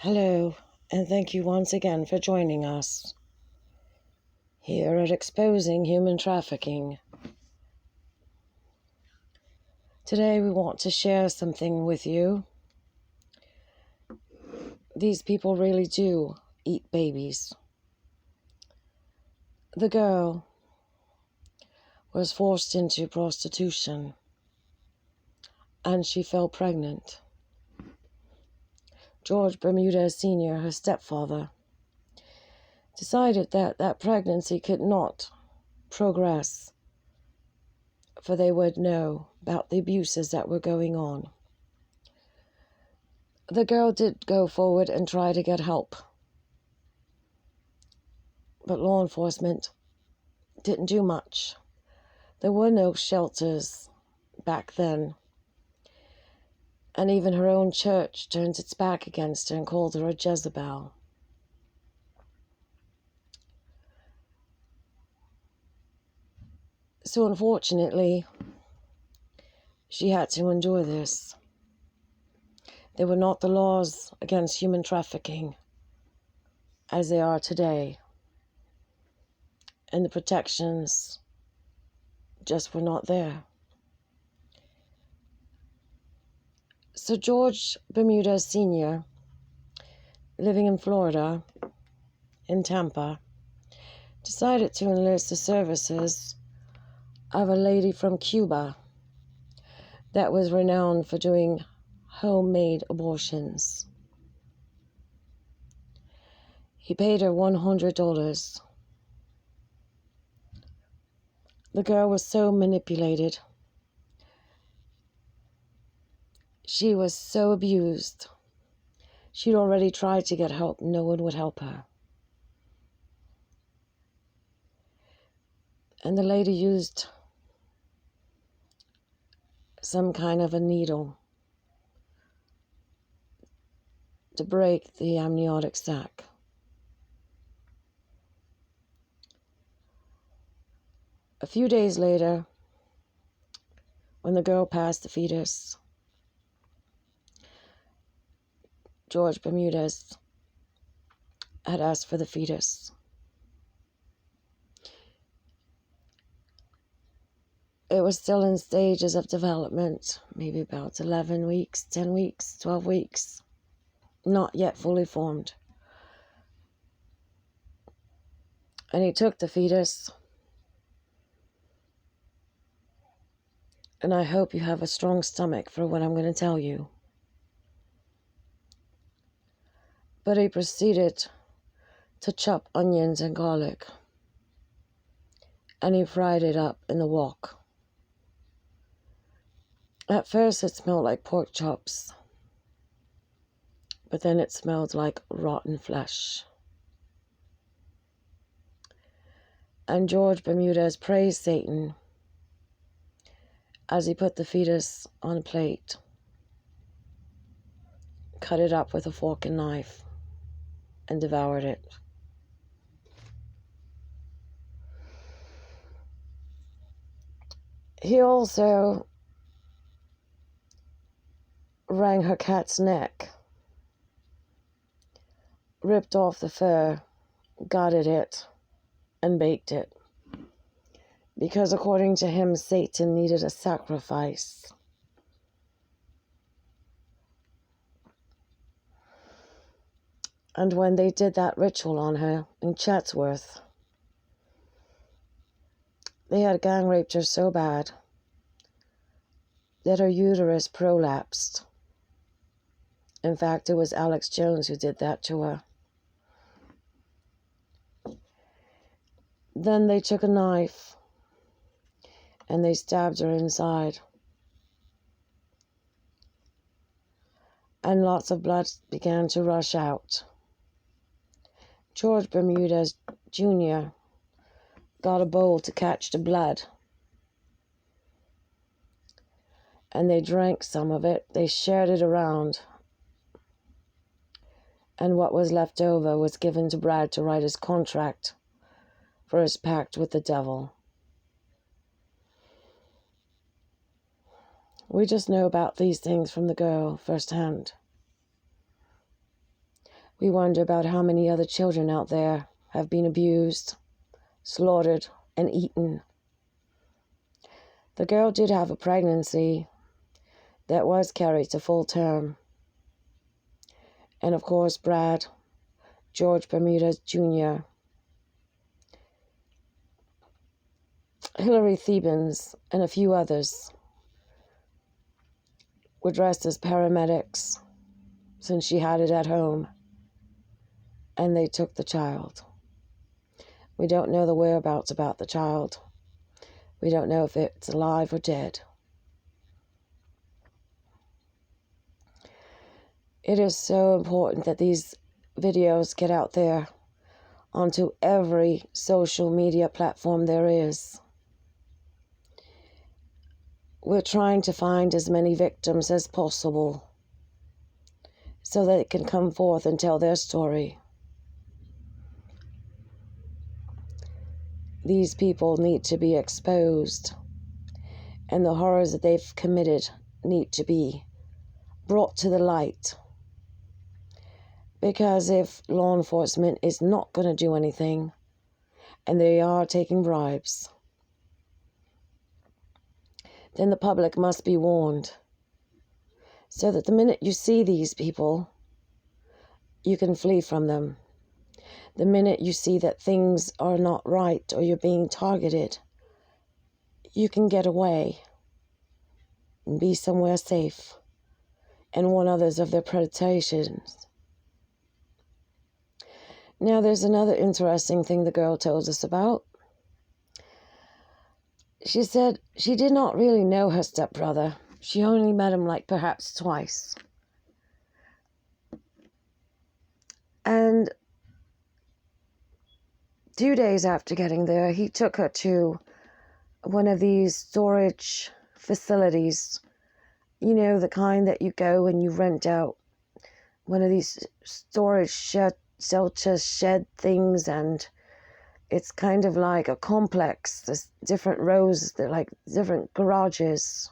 Hello, and thank you once again for joining us here at Exposing Human Trafficking. Today we want to share something with you. These people really do eat babies. The girl was forced into prostitution, and she fell pregnant. George Bermudez Sr., her stepfather, decided that that pregnancy could not progress, for they would know about the abuses that were going on. The girl did go forward and try to get help, but law enforcement didn't do much. There were no shelters back then, and even her own church turned its back against her and called her a Jezebel. So unfortunately, she had to endure this. There were not the laws against human trafficking as they are today, and the protections just were not there. So George Bermudez Sr., living in Florida, in Tampa, decided to enlist the services of a lady from Cuba that was renowned for doing homemade abortions. He paid her $100. The girl was so manipulated. She was so abused. She'd already tried to get help. No one would help her. And the lady used some kind of a needle to break the amniotic sac. A few days later, when the girl passed the fetus, George Bermudez had asked for the fetus. It was still in stages of development, maybe about 11 weeks, 10 weeks, 12 weeks, not yet fully formed. And he took the fetus, and I hope you have a strong stomach for what I'm going to tell you. But he proceeded to chop onions and garlic, and he fried it up in the wok. At first it smelled like pork chops, but then it smelled like rotten flesh. And George Bermudez praised Satan as he put the fetus on a plate, cut it up with a fork and knife, and devoured it. He also wrung her cat's neck, ripped off the fur, gutted it, and baked it. Because according to him, Satan needed a sacrifice. And when they did that ritual on her in Chatsworth, they had gang raped her so bad that her uterus prolapsed. In fact, it was Alex Jones who did that to her. Then they took a knife and they stabbed her inside. And lots of blood began to rush out. George Bermudez Jr. got a bowl to catch the blood. And they drank some of it. They shared it around. And what was left over was given to Brad to write his contract for his pact with the devil. We just know about these things from the girl firsthand. We wonder about how many other children out there have been abused, slaughtered, and eaten. The girl did have a pregnancy that was carried to full term. And of course, Brad, George Bermuda Jr., Hillary Thebans, and a few others were dressed as paramedics since she had it at home, and they took the child. We don't know the whereabouts about the child. We don't know if it's alive or dead. It is so important that these videos get out there onto every social media platform there is. We're trying to find as many victims as possible so that they can come forth and tell their story. These people need to be exposed, and the horrors that they've committed need to be brought to the light. Because if law enforcement is not going to do anything, and they are taking bribes, then the public must be warned, so that the minute you see these people, you can flee from them. The minute you see that things are not right or you're being targeted, you can get away and be somewhere safe and warn others of their predations. Now, there's another interesting thing the girl told us about. She said she did not really know her stepbrother. She only met him perhaps twice. And 2 days after getting there, he took her to one of these storage facilities. You know, the kind that you go and you rent out one of these storage shelter shed things, and it's kind of like a complex. There's different rows, they're like different garages.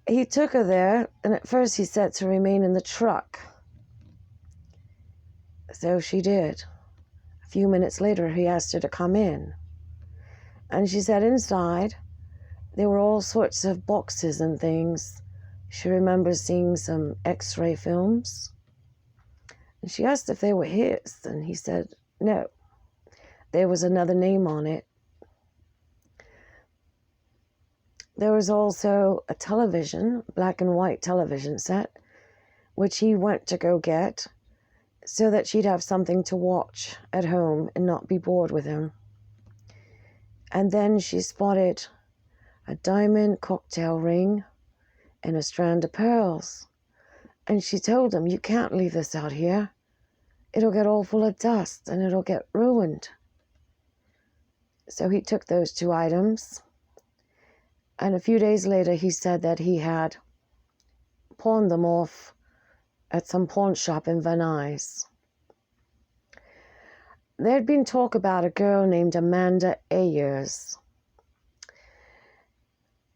He took her there, and at first he said to remain in the truck. So she did. A few minutes later, he asked her to come in. And she said inside, there were all sorts of boxes and things. She remembers seeing some X-ray films. And she asked if they were his, and he said no. There was another name on it. There was also a television, black and white television set, which he went to go get so that she'd have something to watch at home and not be bored with him. And then she spotted a diamond cocktail ring and a strand of pearls. And she told him, "You can't leave this out here. It'll get all full of dust and it'll get ruined." So he took those 2 items. And a few days later, he said that he had pawned them off at some pawn shop in Van Nuys. There had been talk about a girl named Amanda Ayers.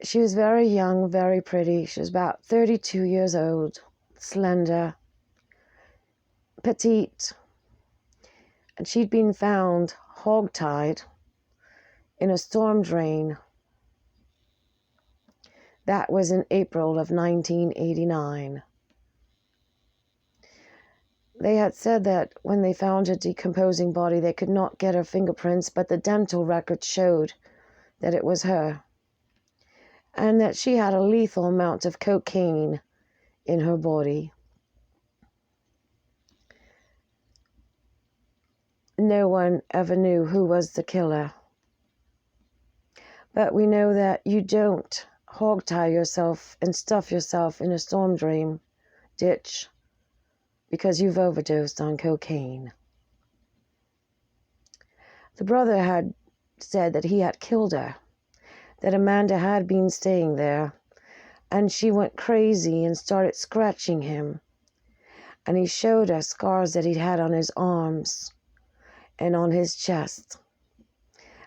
She was very young, very pretty. She was about 32 years old, slender, petite. And she'd been found hogtied in a storm drain. That was in April of 1989. They had said that when they found her decomposing body, they could not get her fingerprints, but the dental records showed that it was her, and that she had a lethal amount of cocaine in her body. No one ever knew who was the killer. But we know that you don't hogtie yourself and stuff yourself in a storm drain ditch because you've overdosed on cocaine. The brother had said that he had killed her, that Amanda had been staying there, and she went crazy and started scratching him. And he showed her scars that he'd had on his arms and on his chest.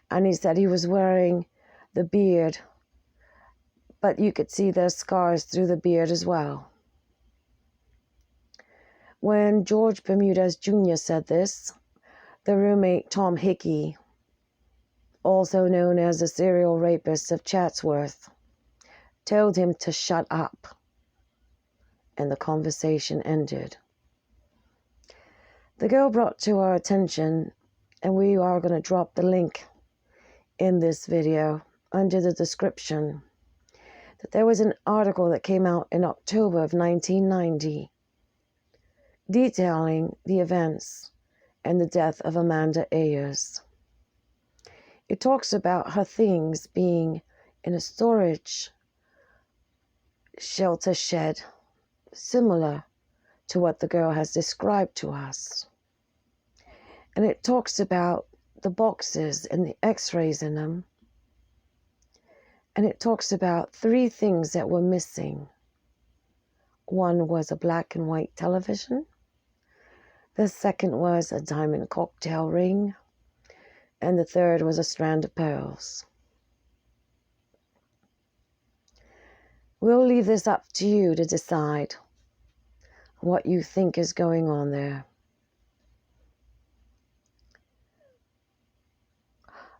And he said he was wearing the beard, but you could see the scars through the beard as well. When George Bermudez Jr. said this, the roommate Tom Hickey, also known as the serial rapist of Chatsworth, told him to shut up, and the conversation ended. The girl brought to our attention, and we are going to drop the link in this video under the description, that there was an article that came out in October of 1990 detailing the events and the death of Amanda Ayers. It talks about her things being in a storage shelter shed, similar to what the girl has described to us. And it talks about the boxes and the x-rays in them. And it talks about 3 things that were missing. One was a black and white television. The second was a diamond cocktail ring. And the third was a strand of pearls. We'll leave this up to you to decide what you think is going on there.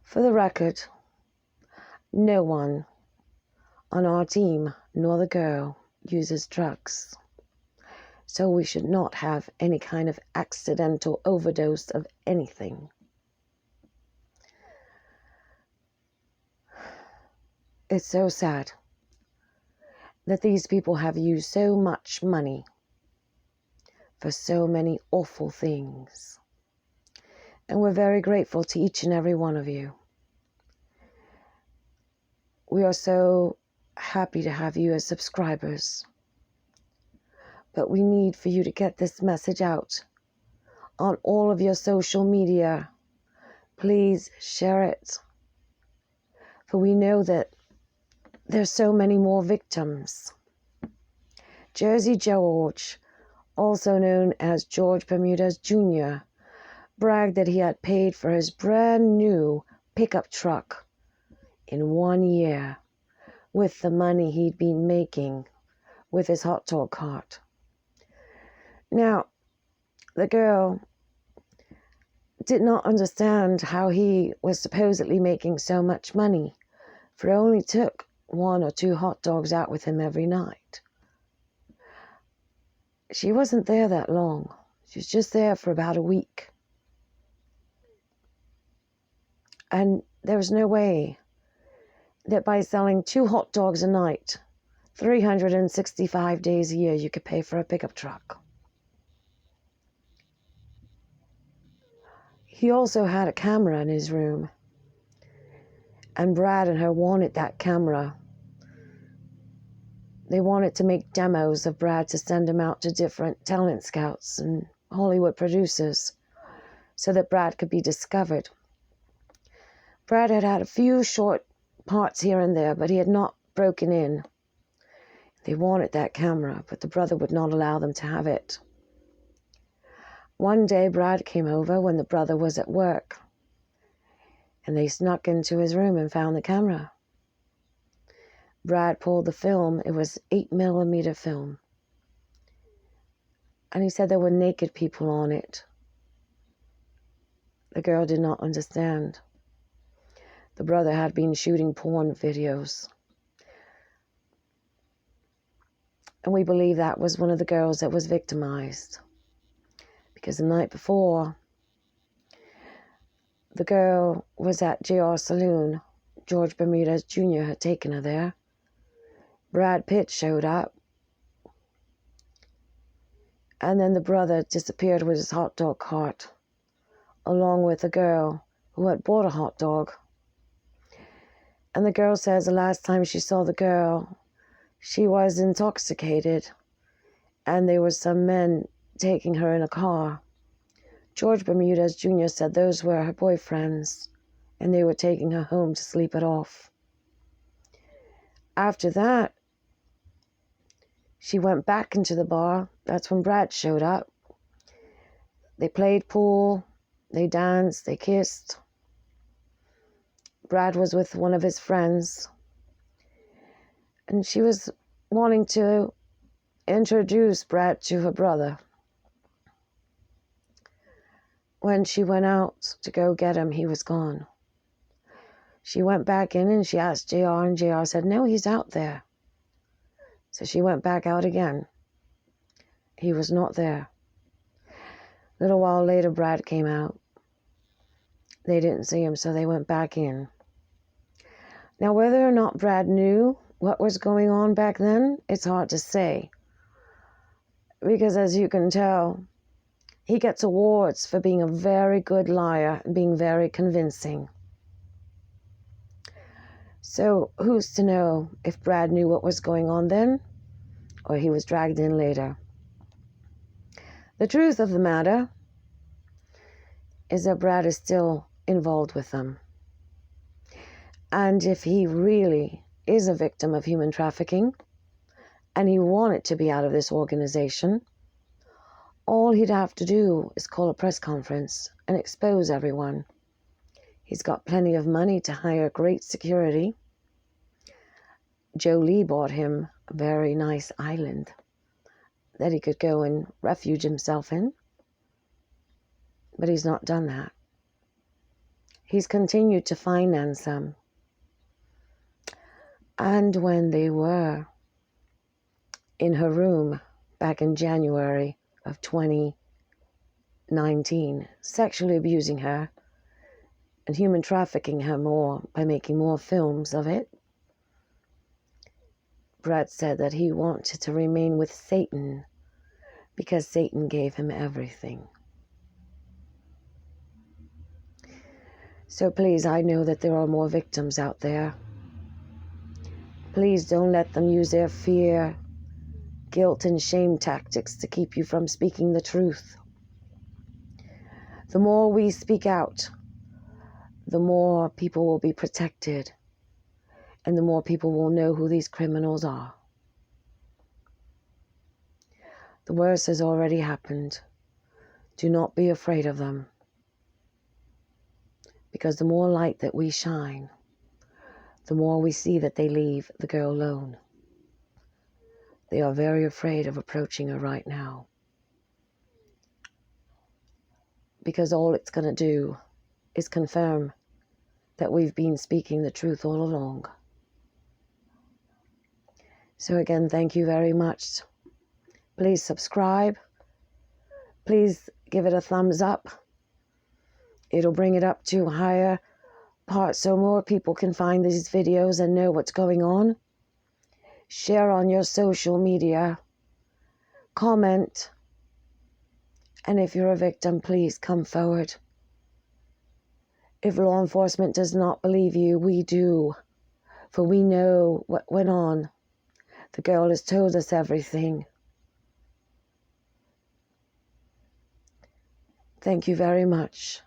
For the record, no one on our team nor the girl uses drugs, so we should not have any kind of accidental overdose of anything. It's so sad that these people have used so much money for so many awful things. And we're very grateful to each and every one of you. We are so happy to have you as subscribers. But we need for you to get this message out on all of your social media. Please share it. For we know that there's so many more victims. Jersey George, also known as George Bermudez Jr., bragged that he had paid for his brand new pickup truck in 1 year with the money he'd been making with his hot dog cart. Now, the girl did not understand how he was supposedly making so much money, for it only took 1 or 2 hot dogs out with him every night. She wasn't there that long. She was just there for about a week. And there was no way that by selling 2 hot dogs a night, 365 days a year, you could pay for a pickup truck. He also had a camera in his room. And Brad and her wanted that camera. They wanted to make demos of Brad to send him out to different talent scouts and Hollywood producers so that Brad could be discovered. Brad had had a few short parts here and there, but he had not broken in. They wanted that camera, but the brother would not allow them to have it. One day, Brad came over when the brother was at work, and they snuck into his room and found the camera. Brad pulled the film. It was 8mm film. And he said there were naked people on it. The girl did not understand. The brother had been shooting porn videos. And we believe that was one of the girls that was victimized. Because the night before, the girl was at JR Saloon. George Bermudez Jr. had taken her there. Brad Pitt showed up. And then the brother disappeared with his hot dog cart, along with a girl who had bought a hot dog. And the girl says the last time she saw the girl, she was intoxicated, and there were some men taking her in a car. George Bermudez Jr. said those were her boyfriends, and they were taking her home to sleep it off. After that, she went back into the bar. That's when Brad showed up. They played pool, they danced, they kissed. Brad was with one of his friends, and she was wanting to introduce Brad to her brother. when she went out to go get him, he was gone. She went back in and she asked JR, and JR said, no, he's out there. So she went back out again. He was not there. A little while later, Brad came out. They didn't see him, so they went back in. Now, whether or not Brad knew what was going on back then, it's hard to say. Because as you can tell, he gets awards for being a very good liar and being very convincing. So who's to know if Brad knew what was going on then, or he was dragged in later? The truth of the matter is that Brad is still involved with them. And if he really is a victim of human trafficking, and he wanted to be out of this organization, all he'd have to do is call a press conference and expose everyone. He's got plenty of money to hire great security. Joe Lee bought him a very nice island that he could go and refuge himself in. But he's not done that. He's continued to finance them. And when they were in her room back in January of 2019, sexually abusing her and human trafficking her more by making more films of it, Brad said that he wanted to remain with Satan because Satan gave him everything. So please, I know that there are more victims out there. Please don't let them use their fear, guilt, and shame tactics to keep you from speaking the truth. The more we speak out, the more people will be protected, and the more people will know who these criminals are. The worst has already happened. Do not be afraid of them. Because the more light that we shine, the more we see that they leave the girl alone. They are very afraid of approaching her right now. Because all it's going to do is confirm that we've been speaking the truth all along. So again, thank you very much. Please subscribe. Please give it a thumbs up. It'll bring it up to higher parts so more people can find these videos and know what's going on. Share on your social media. Comment. And if you're a victim, please come forward. If law enforcement does not believe you, we do. For we know what went on. The girl has told us everything. Thank you very much.